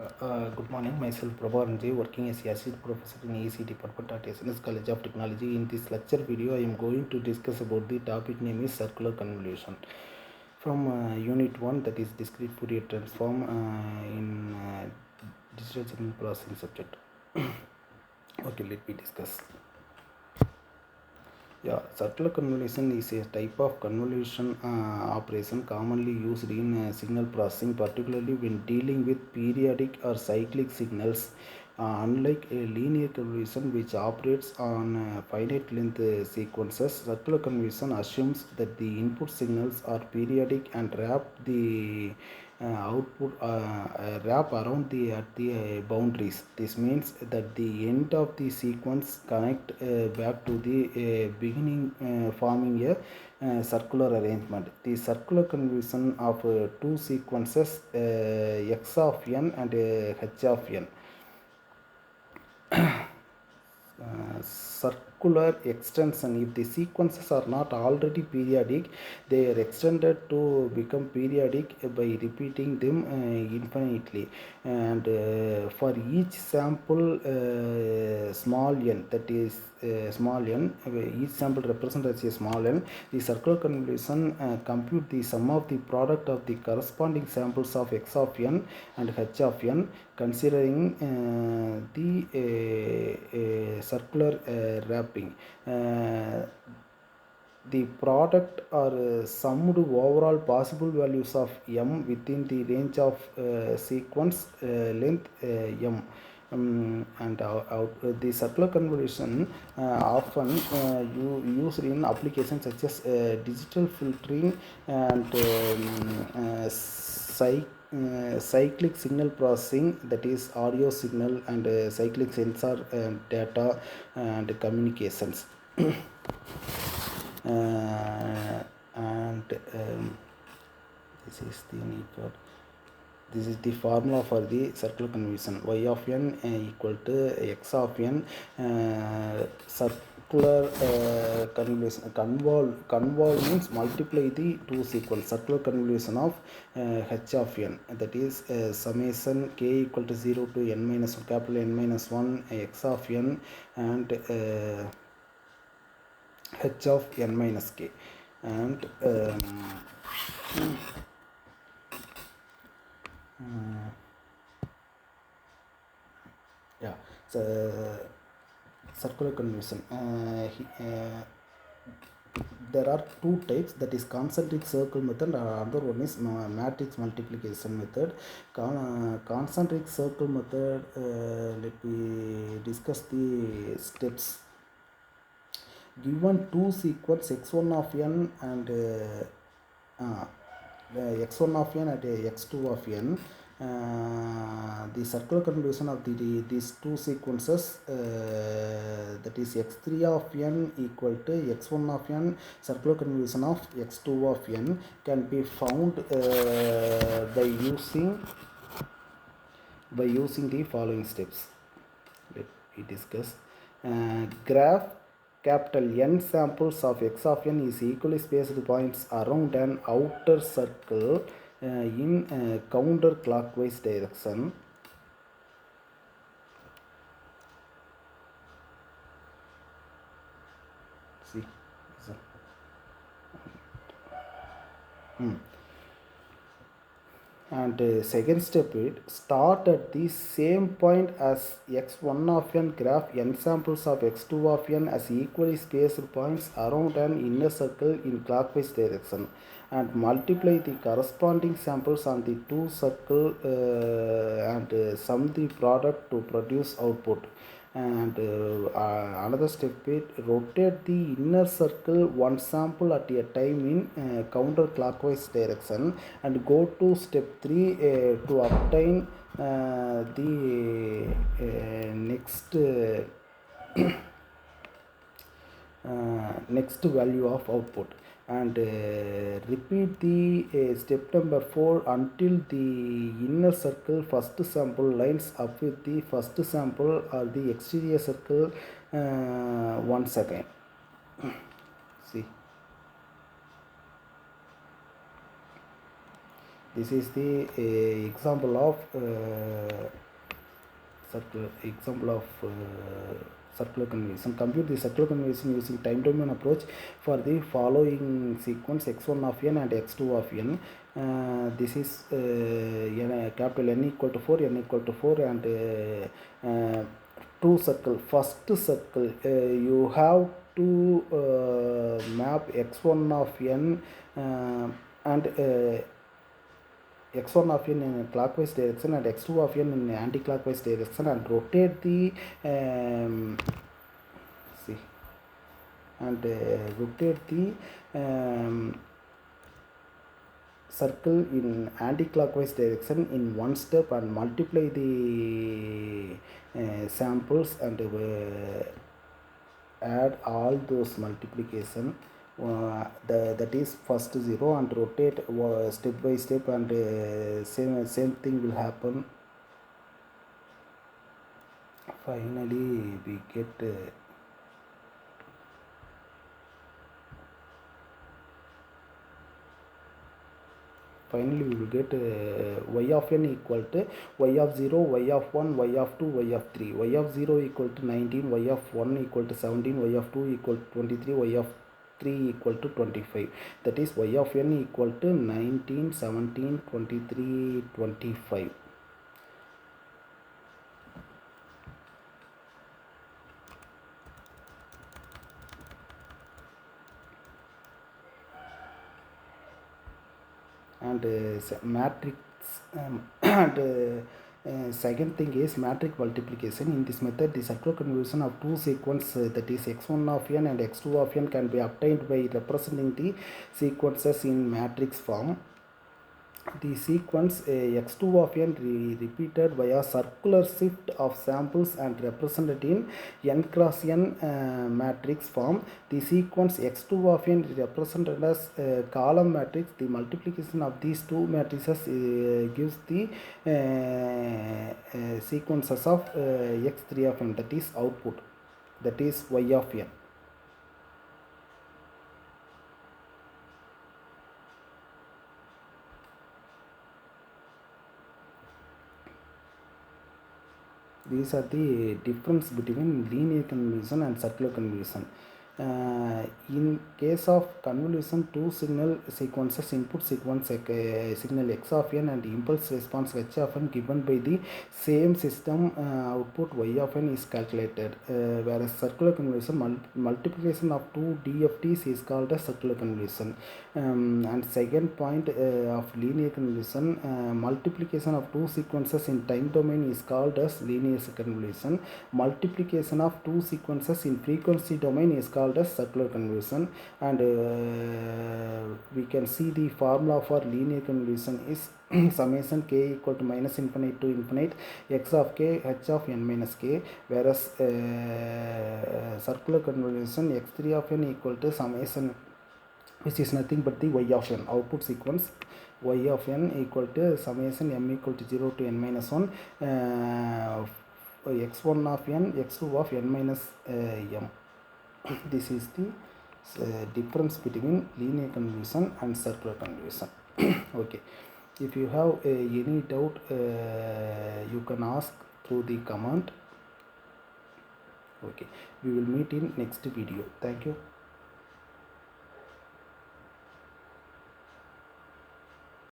Good morning. Myself Prabharanji, working as assistant professor in EC department at SNS College of Technology. In this lecture video, I am going to discuss about the topic name is circular convolution from Unit 1, that is discrete Fourier transform in digital signal processing subject. Okay, let me discuss. Yeah, circular convolution is a type of convolution operation commonly used in signal processing, particularly when dealing with periodic or cyclic signals. Unlike a linear convolution, which operates on finite length sequences, circular convolution assumes that the input signals are periodic and output wrap around the at the boundaries. This means that the end of the sequence connect back to the beginning, forming a circular arrangement. The circular convolution of two sequences x of n and h of n. Circular extension. If the sequences are not already periodic, they are extended to become periodic by repeating them infinitely, and for each sample small n, that is small n, each sample represented as a small n, the circular convolution compute the sum of the product of the corresponding samples of x of n and h of n, considering the circular wrapping. The product or summed overall possible values of m within the range of sequence length m. The circular convolution often used in applications such as digital filtering and cyclic signal processing, that is audio signal and cyclic sensor data and communications. And this is the need for this is the formula for the circular convolution. Y of n equal to x of n. Circular convolution, convolve means multiply the two sequence. Circular convolution of h of n, that is summation k equal to 0 to n minus 1, capital N minus 1 x of n and h of n minus k. And yeah, so circular convolution. There are two types, that is concentric circle method, and other one is matrix multiplication method. Concentric circle method, let me discuss the steps. Given two sequence x1 of n and x1 of n and x2 of n, the circular convolution of these two sequences, that is x3 of n equal to x1 of n, circular convolution of x2 of n, can be found by using the following steps. Let me discuss. Graph capital N samples of x of n is equally spaced points around an outer circle in counterclockwise direction. See, and second step, it start at the same point as x1 of n, graph n samples of x2 of n as equally spaced points around an inner circle in clockwise direction, and multiply the corresponding samples on the two circle and sum the product to produce output. And another step, it rotate the inner circle one sample at a time in counterclockwise direction, and go to step 3 to obtain the next value of output, and repeat the step number 4 until the inner circle first sample lines up with the first sample or the exterior circle once again. See, This is the example of circular convolution. Compute the circular convolution using time domain approach for the following sequence x1 of n and x2 of n. This is capital N equal to 4, n equal to 4, and two circle. First circle, you have to map x1 of n and x1 of n in clockwise direction and x2 of n in anti-clockwise direction, and rotate the circle in anti-clockwise direction in one step, and multiply the samples and add all those multiplication. That is first 0, and rotate step by step, and same thing will happen. Finally we get finally we will get y of n equal to y of 0, y of 1, y of 2, y of 3. Y of 0 equal to 19, y of 1 equal to 17, y of 2 equal to 23, y of 3 equal to 25. That is y of n equal to 19, 17, 23, 25. And matrix and second thing is matrix multiplication. In this method, the circular convolution of two sequences, that is x1 of n and x2 of n, can be obtained by representing the sequences in matrix form. The sequence x2 of n repeated via circular shift of samples and represented in n cross n matrix form. The sequence x2 of n represented as column matrix. The multiplication of these two matrices gives the sequences of x3 of n, that is output, that is y of n. These are the difference between linear convolution and circular convolution. In case of convolution, two signal sequences, input sequence signal x of n and impulse response h of n given by the same system output y of n is calculated, whereas circular convolution, multiplication of two DFTs is called as circular convolution. And second point of linear convolution, multiplication of two sequences in time domain is called as linear convolution. Multiplication of two sequences in frequency domain is called as circular convolution. And we can see the formula for linear convolution is summation k equal to minus infinite to infinite x of k h of n minus k, whereas circular convolution x3 of n equal to summation, which is nothing but the y of n output sequence. Y of n equal to summation m equal to 0 to n minus 1 x1 of n, x2 of n minus m. This is the difference between linear convolution and circular convolution. Okay, if you have any doubt, you can ask through the comment. Okay, we will meet in next video. Thank you.